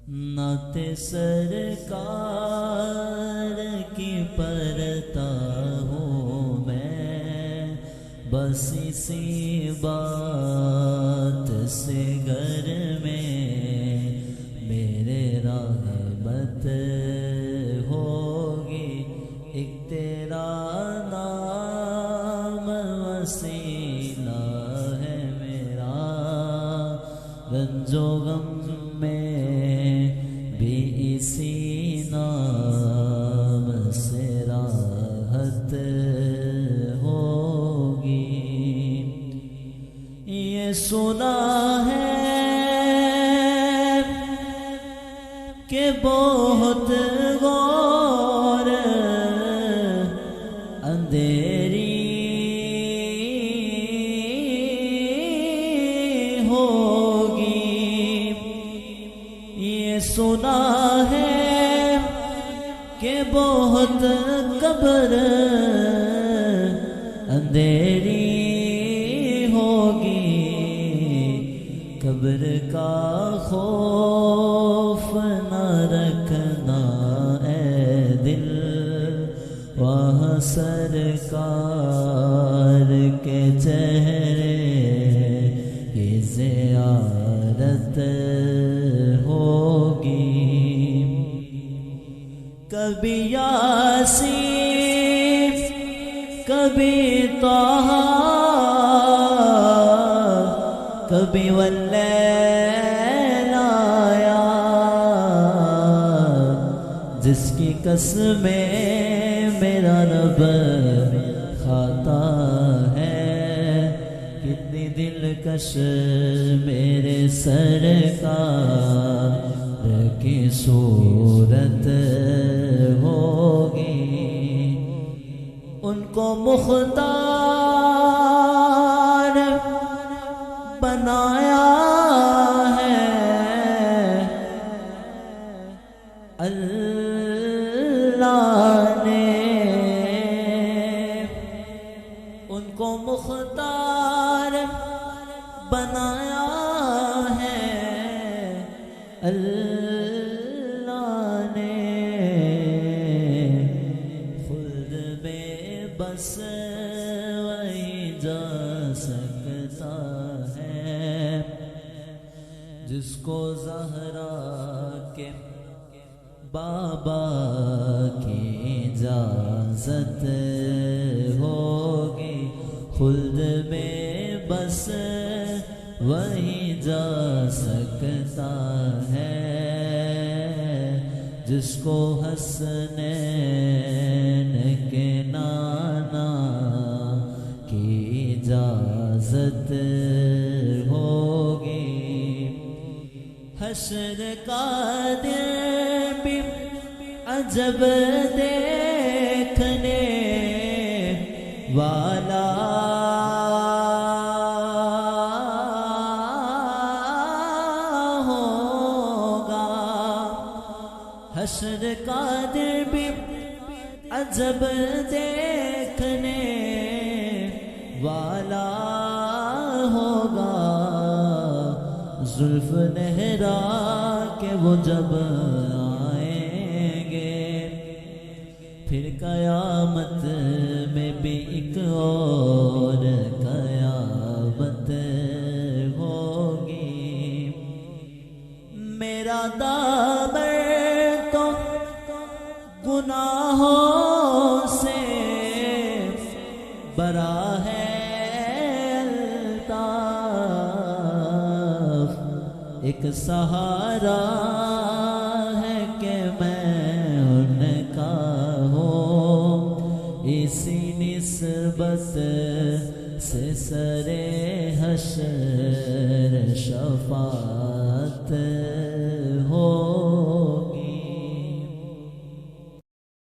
نعت سرکار کی پڑھتا ہوں میں، بس اسی بات سے گھر میں میرے رحمت ہوگی، ایک تیرا نام وسیلہ ہے میرا، رنج و غم میں بھی اسی نام سے راحت ہوگی۔ یہ سنا ہے کہ بہت غور اندھیری ہوگی، یہ سنا ہے کہ بہت قبر اندھیری ہوگی، قبر کا خوف نہ رکھنا اے دل، وہاں سرکار کے چہرے کی زیارت ہوگی۔ کبھی یاسین کبھی طہ، کبھی واللیل آیا، جس کی قسمیں میرا رب کھاتا ہے، کتنی دلکش میرے سرکار کی صورت ہوگی، ان کو مختار بنایا ہے اللہ نے، ان کو مختار بنایا ہے اللہ نے، خلد میں بس وہی جا سکتا ہے جس کو زہرا کے بابا کی اجازت ہوگی، خلد میں بس وہی جا سکتا ہے جس کو حسنین کے نانا کی اجازت ہوگی۔ حشر کا دن بھی عجب دیکھنے والا ہوگا، حشر کا دن بھی عجب دیکھنے والا ہوگا، زلف لہرا کے وہ جب آئیں گے، پھر قیامت میں بھی ایک اور قیامت ہوگی۔ میرا دامن تو گناہوں سے برا ہے الطاف، ایک سہارا ہے کہ میں ان کا ہوں، اسی نسبت سے سرے حشر شفاعت